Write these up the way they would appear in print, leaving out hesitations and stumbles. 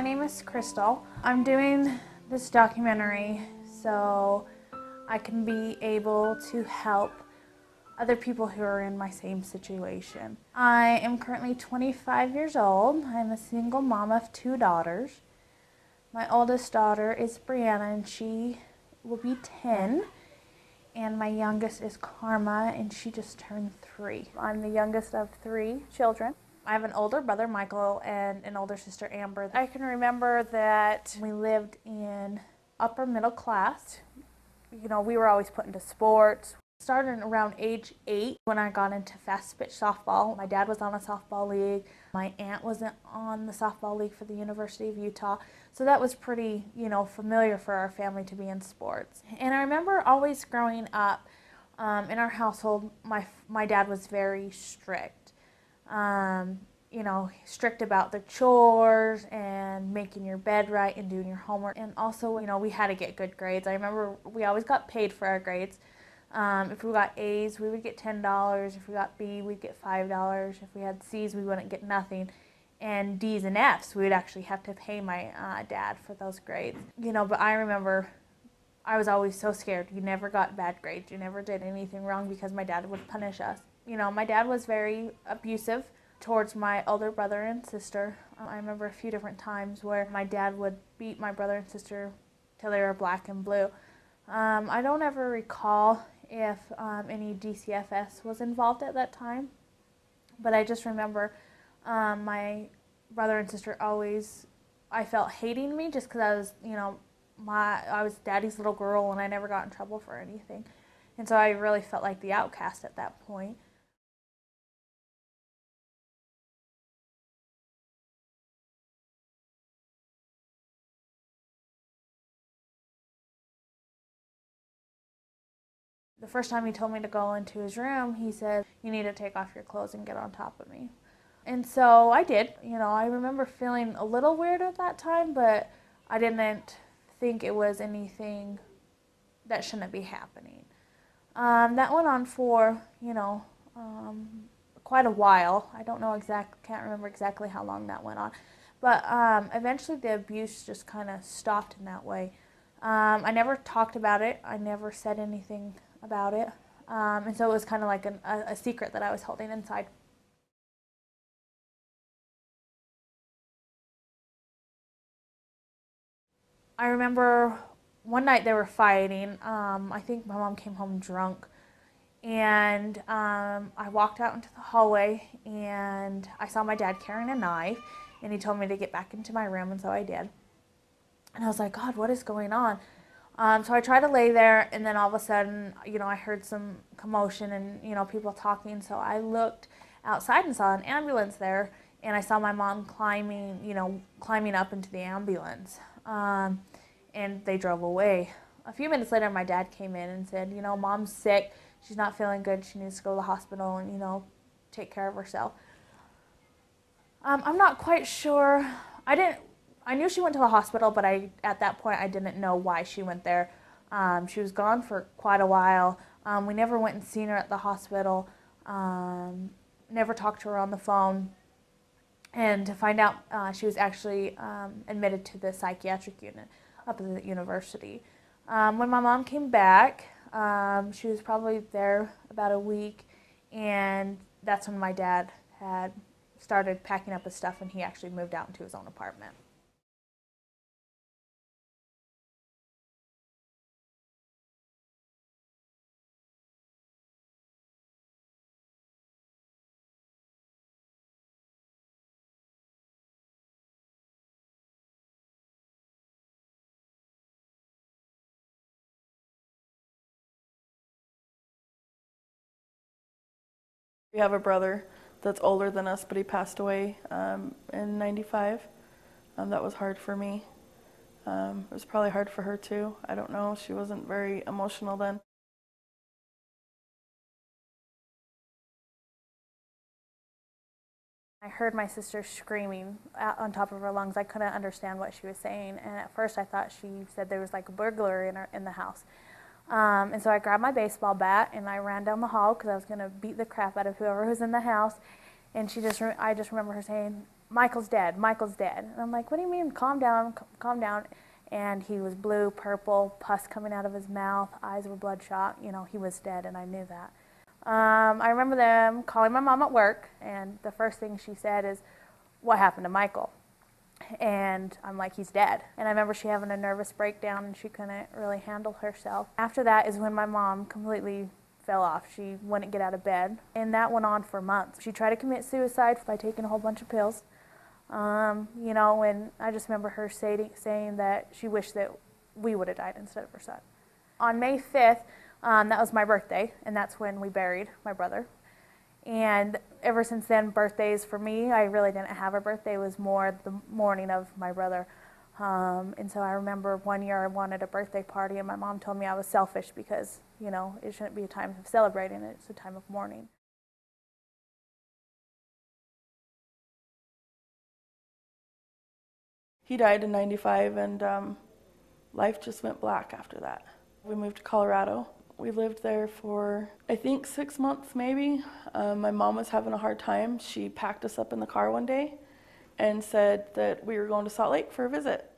my name is Crystal. I'm doing this documentary so I can be able to help other people who are in my same situation. I am currently 25 years old. I'm a single mom of 2 daughters. My oldest daughter is Brianna and she will be 10. And my youngest is Karma and she just turned 3. I'm the youngest of 3 children. I have an older brother, Michael, and an older sister, Amber. I can remember that we lived in upper middle class. You know, we were always put into sports. Started around age 8 when I got into fast pitch softball. My dad was on a softball league. My aunt was on the softball league for the University of Utah. So that was pretty, familiar for our family to be in sports. And I remember always growing up in our household, my dad was very strict. Strict about the chores and making your bed right and doing your homework. And also, we had to get good grades. I remember we always got paid for our grades. If we got A's, we would get $10. If we got B, we'd get $5. If we had C's, we wouldn't get nothing. And D's and F's, we would actually have to pay my dad for those grades. But I remember I was always so scared. You never got bad grades. You never did anything wrong because my dad would punish us. My dad was very abusive towards my older brother and sister. I remember a few different times where my dad would beat my brother and sister till they were black and blue. I don't ever recall if any DCFS was involved at that time, but I just remember my brother and sister always, I felt, hating me just because I was, I was daddy's little girl and I never got in trouble for anything. And so I really felt like the outcast at that point. The first time he told me to go into his room, he said, "You need to take off your clothes and get on top of me." And so I did. I remember feeling a little weird at that time, but I didn't think it was anything that shouldn't be happening. That went on for, quite a while. I don't know can't remember exactly how long that went on. But eventually the abuse just kind of stopped in that way. I never talked about it. I never said anything about it. And so it was kind of like a secret that I was holding inside. I remember one night they were fighting. I think my mom came home drunk. And I walked out into the hallway and I saw my dad carrying a knife. And he told me to get back into my room, and so I did. And I was like, God, what is going on? So I tried to lay there, and then all of a sudden, I heard some commotion and, people talking. So I looked outside and saw an ambulance there, and I saw my mom climbing up into the ambulance. And they drove away. A few minutes later, my dad came in and said, Mom's sick. She's not feeling good. She needs to go to the hospital and, take care of herself. I'm not quite sure. I knew she went to the hospital, but at that point I didn't know why she went there. She was gone for quite a while. We never went and seen her at the hospital. Never talked to her on the phone. And to find out, she was actually admitted to the psychiatric unit up at the university. When my mom came back, she was probably there about a week, and that's when my dad had started packing up his stuff and he actually moved out into his own apartment. We have a brother that's older than us, but he passed away in '95. That was hard for me. It was probably hard for her too. I don't know. She wasn't very emotional then. I heard my sister screaming on top of her lungs. I couldn't understand what she was saying, and at first I thought she said there was like a burglar in the house. And so I grabbed my baseball bat and I ran down the hall because I was going to beat the crap out of whoever was in the house. And I just remember her saying, Michael's dead, Michael's dead. And I'm like, what do you mean? Calm down, calm down. And he was blue, purple, pus coming out of his mouth, eyes were bloodshot. You know, he was dead, and I knew that. I remember them calling my mom at work, and the first thing she said is, what happened to Michael? And I'm like, he's dead. And I remember she having a nervous breakdown, and she couldn't really handle herself. After that is when my mom completely fell off. She wouldn't get out of bed, and that went on for months. She tried to commit suicide by taking a whole bunch of pills. You know, and I just remember her saying that she wished that we would have died instead of her son. On May 5th, that was my birthday, and that's when we buried my brother. And ever since then, birthdays for me, I really didn't have a birthday. It was more the morning of my brother. And so I remember one year I wanted a birthday party, and my mom told me I was selfish because, you know, it shouldn't be a time of celebrating, it's a time of mourning. He died in 95, and life just went black after that. We moved to Colorado. We lived there for, I think, 6 months maybe. My mom was having a hard time. She packed us up in the car one day and said that we were going to Salt Lake for a visit.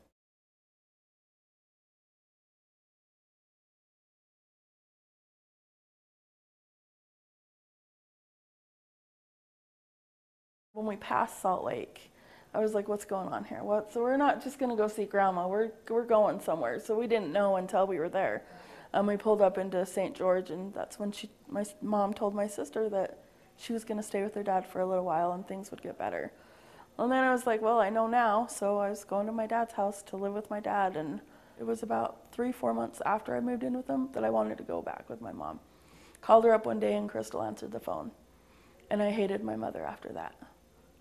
When we passed Salt Lake, I was like, what's going on here? What? So we're not just going to go see Grandma. We're going somewhere. So we didn't know until we were there. We pulled up into St. George, and that's when my mom told my sister that she was going to stay with her dad for a little while and things would get better. And then I was like, well, I know now. So I was going to my dad's house to live with my dad, and it was about 3-4 months after I moved in with him that I wanted to go back with my mom. Called her up one day, and Crystal answered the phone. And I hated my mother after that.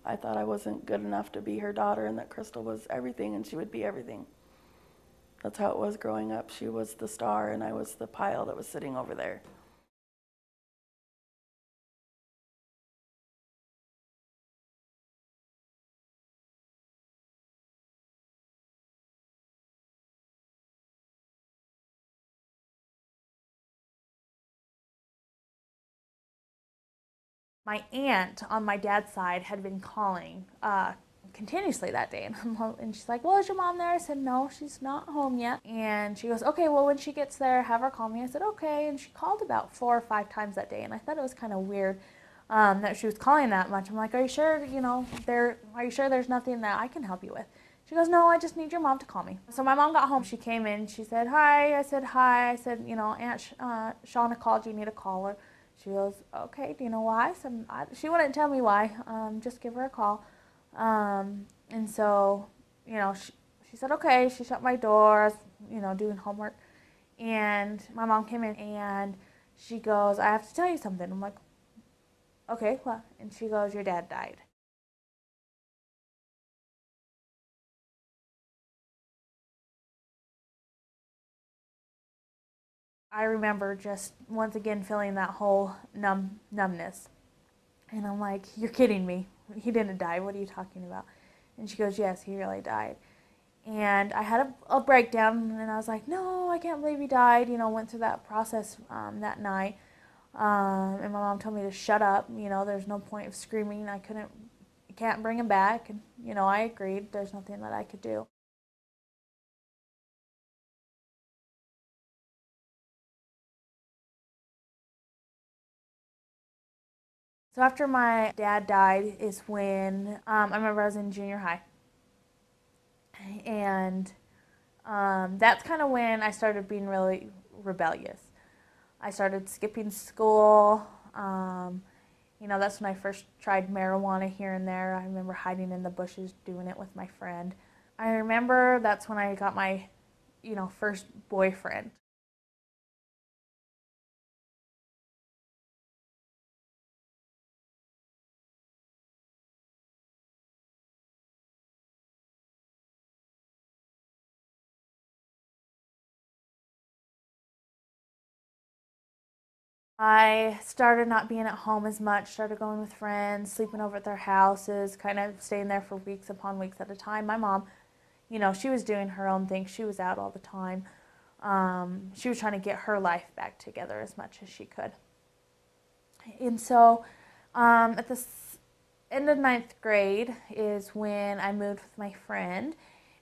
I thought I wasn't good enough to be her daughter, and that Crystal was everything and she would be everything. That's how it was growing up. She was the star and I was the pile that was sitting over there. My aunt on my dad's side had been calling continuously that day. And she's like, well, is your mom there? I said, no, she's not home yet. And she goes, okay, well, when she gets there, have her call me. I said, okay. And she called about 4 or 5 times that day. And I thought it was kind of weird that she was calling that much. I'm like, are you sure, are you sure there's nothing that I can help you with? She goes, no, I just need your mom to call me. So my mom got home. She came in. She said, hi. I said, hi. I said, Aunt Shauna called you. You need to call her. She goes, okay, do you know why? So she wouldn't tell me why. Just give her a call. And so, she said, okay. She shut my door. I was, doing homework. And my mom came in and she goes, I have to tell you something. I'm like, okay, what? And she goes, your dad died. I remember just once again feeling that whole numbness. And I'm like, you're kidding me. He didn't die. What are you talking about? And she goes, yes, he really died. And I had a breakdown, and I was like, no, I can't believe he died. Went through that process that night. And my mom told me to shut up. There's no point of screaming. I can't bring him back. And, I agreed. There's nothing that I could do. So after my dad died is when I remember I was in junior high. And that's kind of when I started being really rebellious. I started skipping school. That's when I first tried marijuana here and there. I remember hiding in the bushes doing it with my friend. I remember that's when I got my, first boyfriend. I started not being at home as much, started going with friends, sleeping over at their houses, kind of staying there for weeks upon weeks at a time. My mom, she was doing her own thing. She was out all the time. She was trying to get her life back together as much as she could. And so at this end of ninth grade is when I moved with my friend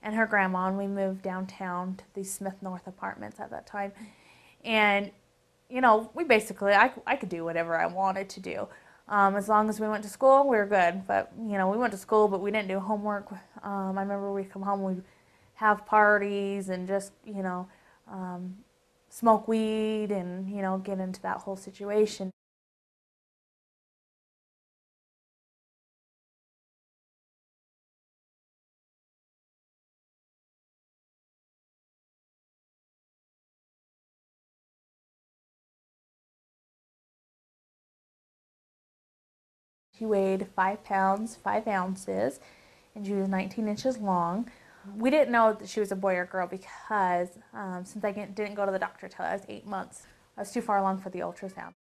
and her grandma, and we moved downtown to the Smith North apartments at that time. And, we basically, I could do whatever I wanted to do. As long as we went to school, we were good. But, we went to school, but we didn't do homework. I remember we'd come home, we'd have parties and just, smoke weed and, get into that whole situation. She weighed 5 pounds, 5 ounces, and she was 19 inches long. We didn't know that she was a boy or girl because since I didn't go to the doctor till I was 8 months, I was too far along for the ultrasound.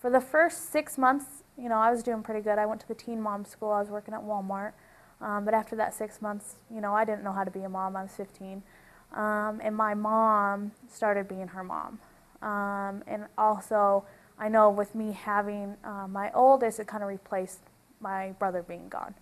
For the first 6 months, I was doing pretty good. I went to the teen mom school. I was working at Walmart. But after that 6 months, I didn't know how to be a mom. I was 15. And my mom started being her mom. And also, I know with me having my oldest, it kind of replaced my brother being gone.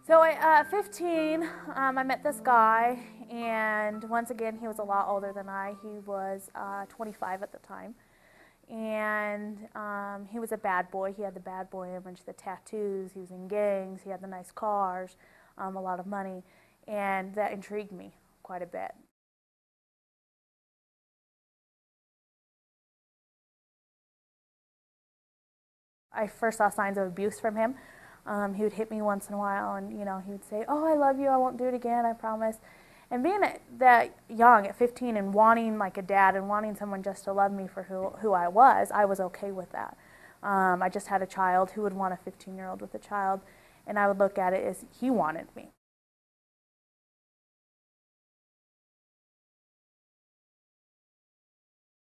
So at 15, I met this guy, and once again, he was a lot older than I. He was 25 at the time, and he was a bad boy. He had the bad boy image, the tattoos. He was in gangs. He had the nice cars, a lot of money, and that intrigued me quite a bit. I first saw signs of abuse from him. He would hit me once in a while, and he would say, "Oh, I love you. I won't do it again. I promise." And being that young, at 15, and wanting like a dad and wanting someone just to love me for who I was okay with that. I just had a child. Who would want a 15-year-old with a child? And I would look at it as he wanted me.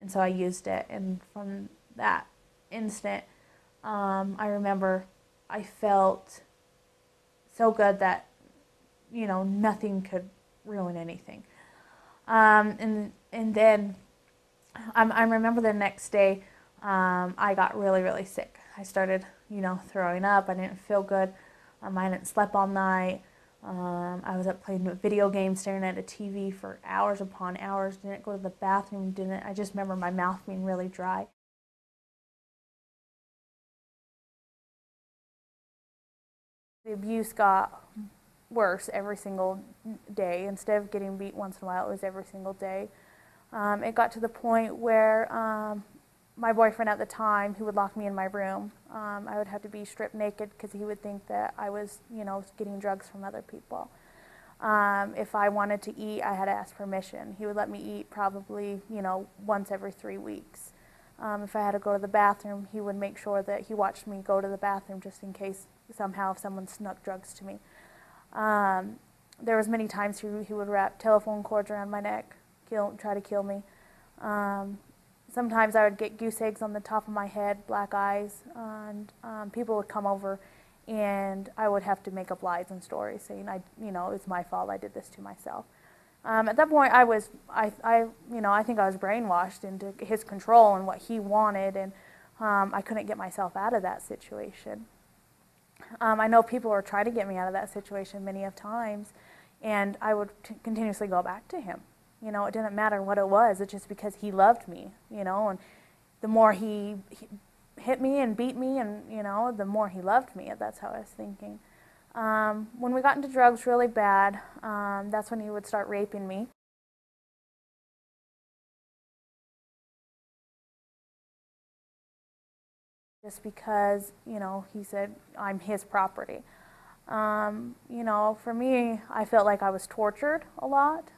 And so I used it. And from that instant, I remember I felt so good that nothing could ruin anything. And then I remember the next day I got really really sick. I started throwing up. I didn't feel good. I didn't sleep all night. I was up playing video games, staring at a TV for hours upon hours. Didn't go to the bathroom. Didn't. I just remember my mouth being really dry. The abuse got worse every single day. Instead of getting beat once in a while, it was every single day. It got to the point where my boyfriend at the time, he would lock me in my room. I would have to be stripped naked because he would think that I was, getting drugs from other people. If I wanted to eat, I had to ask permission. He would let me eat probably, once every 3 weeks. If I had to go to the bathroom, he would make sure that he watched me go to the bathroom just in case somehow if someone snuck drugs to me. There was many times he would wrap telephone cords around my neck, try to kill me. Sometimes I would get goose eggs on the top of my head, black eyes, and people would come over, and I would have to make up lies and stories saying it's my fault. I did this to myself. At that point, I think I was brainwashed into his control and what he wanted, and I couldn't get myself out of that situation. I know people were trying to get me out of that situation many of times, and I would continuously go back to him. It didn't matter what it was. It's just because he loved me, and the more he hit me and beat me, and the more he loved me. That's how I was thinking. When we got into drugs really bad, that's when he would start raping me. Just because, he said I'm his property. For me, I felt like I was tortured a lot.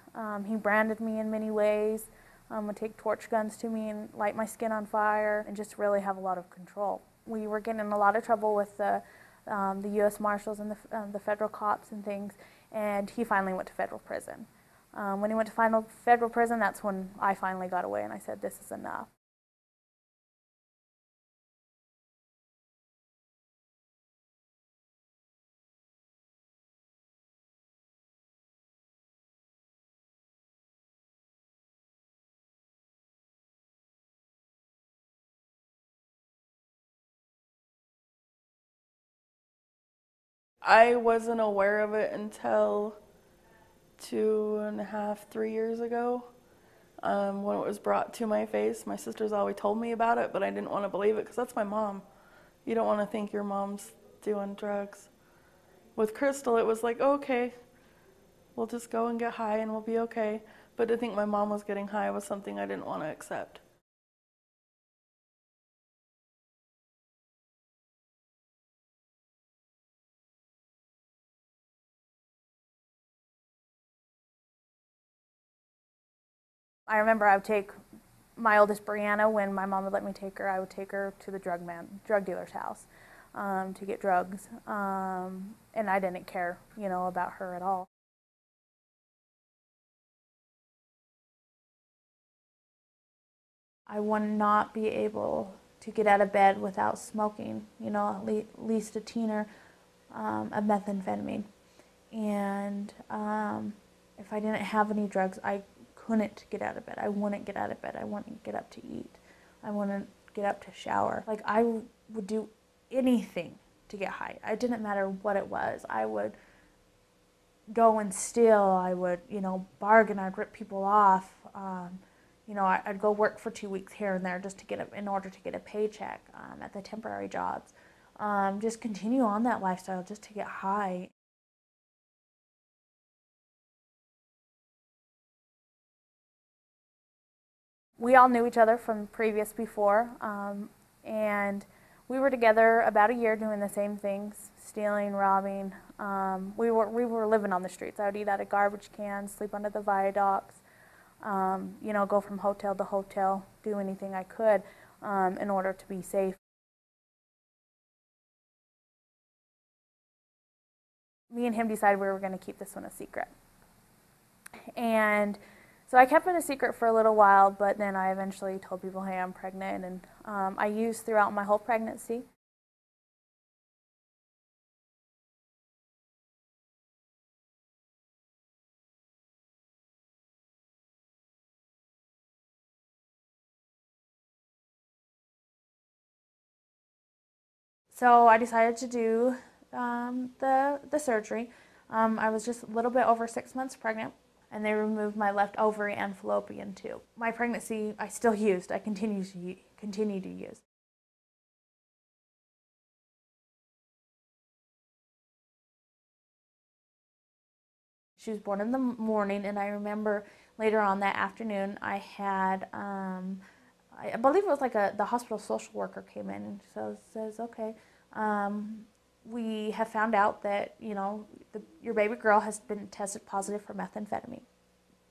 He branded me in many ways, would take torch guns to me and light my skin on fire and just really have a lot of control. We were getting in a lot of trouble with the U.S. Marshals and the federal cops and things, and he finally went to federal prison. When he went to federal prison, that's when I finally got away, and I said, this is enough. I wasn't aware of it until 2.5, 3 years ago. When it was brought to my face, my sisters always told me about it, but I didn't want to believe it because that's my mom. You don't want to think your mom's doing drugs. With Crystal, it was like, oh, okay, we'll just go and get high and we'll be okay. But to think my mom was getting high was something I didn't want to accept. I remember I would take my oldest Brianna, when my mom would let me take her, I would take her to the drug dealer's house to get drugs, and I didn't care, about her at all. I would not be able to get out of bed without smoking, at least a teener of methamphetamine. And if I didn't have any drugs, I couldn't get out of bed. I wouldn't get out of bed. I wouldn't get up to eat. I wouldn't get up to shower. Like, I would do anything to get high. It didn't matter what it was. I would go and steal. I would, bargain. I'd rip people off. I'd go work for 2 weeks here and there just to in order to get a paycheck at the temporary jobs. Just continue on that lifestyle just to get high. We all knew each other from previous before, and we were together about a year doing the same things, stealing, robbing. We were living on the streets. I would eat out of garbage cans, sleep under the viaducts, go from hotel to hotel, do anything I could in order to be safe. Me and him decided we were going to keep this one a secret. And so I kept it a secret for a little while, but then I eventually told people, hey, I'm pregnant, and I used throughout my whole pregnancy. So I decided to do the surgery. I was just a little bit over 6 months pregnant, and they removed my left ovary and fallopian tube. My pregnancy, I still used. I continue to use. She was born in the morning, and I remember later on that afternoon, I had, I believe it was like the hospital social worker came in and says, okay, we have found out that, your baby girl has been tested positive for methamphetamine.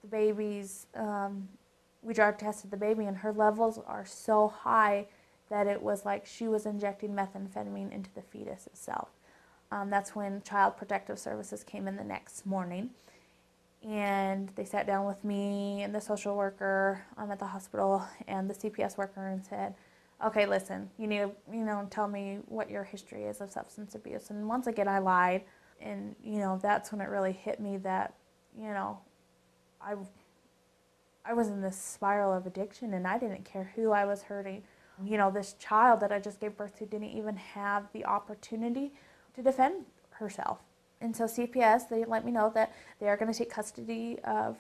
The baby's, we drug tested the baby, and her levels are so high that it was like she was injecting methamphetamine into the fetus itself. That's when Child Protective Services came in the next morning, and they sat down with me and the social worker at the hospital and the CPS worker and said, okay, listen, you need to, tell me what your history is of substance abuse. And once again, I lied, and, that's when it really hit me that, I was in this spiral of addiction, and I didn't care who I was hurting. This child that I just gave birth to didn't even have the opportunity to defend herself. And so CPS, they let me know that they are going to take custody of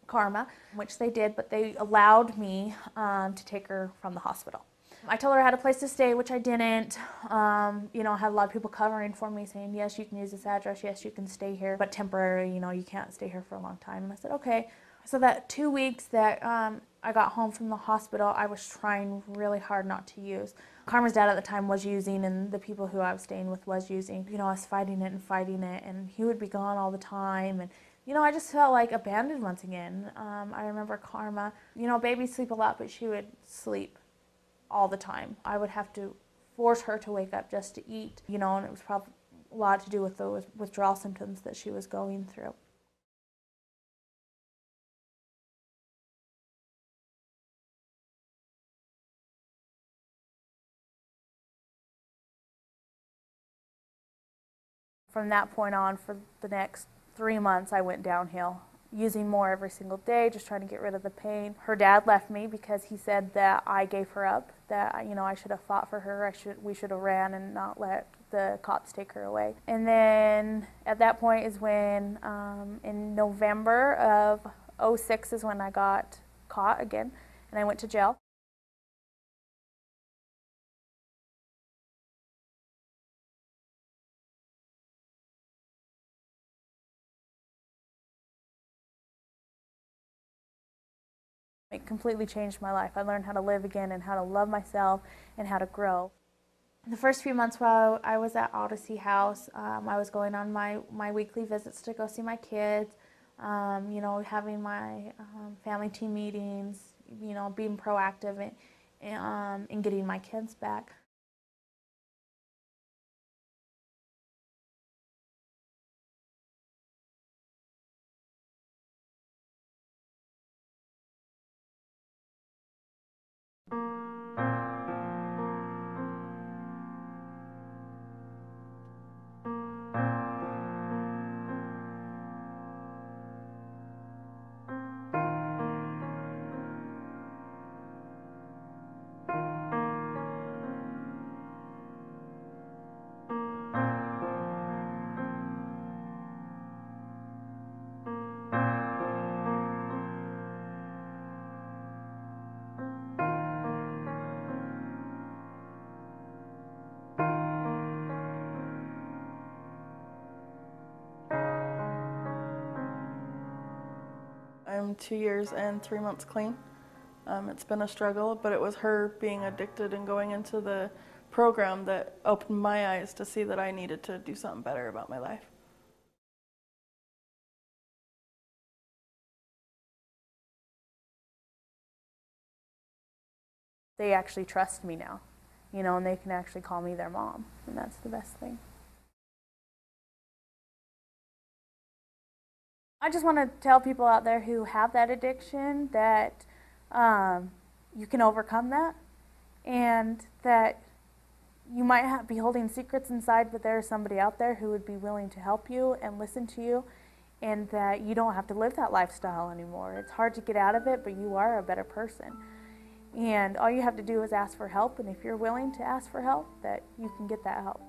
Karma, which they did, but they allowed me to take her from the hospital. I told her I had a place to stay, which I didn't. I had a lot of people covering for me saying, yes, you can use this address, yes, you can stay here, but temporary, you can't stay here for a long time. And I said, okay. So that 2 weeks that I got home from the hospital, I was trying really hard not to use. Karma's dad at the time was using, and the people who I was staying with was using. I was fighting it, and he would be gone all the time. And, I just felt like abandoned once again. I remember Karma, babies sleep a lot, but she would sleep all the time. I would have to force her to wake up just to eat, and it was probably a lot to do with the withdrawal symptoms that she was going through. From that point on, for the next 3 months, I went downhill, using more every single day, just trying to get rid of the pain. Her dad left me because he said that I gave her up, that I should have fought for her. We should have ran and not let the cops take her away. And then at that point is when, in November of '06 is when I got caught again, and I went to jail. It completely changed my life. I learned how to live again and how to love myself and how to grow. The first few months while I was at Odyssey House, I was going on my weekly visits to go see my kids, having my family team meetings, being proactive in getting my kids back. I'm 2 years and 3 months clean. It's been a struggle, but it was her being addicted and going into the program that opened my eyes to see that I needed to do something better about my life. They actually trust me now, and they can actually call me their mom, and that's the best thing. I just want to tell people out there who have that addiction that you can overcome that, and that you might be holding secrets inside, but there's somebody out there who would be willing to help you and listen to you, and that you don't have to live that lifestyle anymore. It's hard to get out of it, but you are a better person. And all you have to do is ask for help, and if you're willing to ask for help, that you can get that help.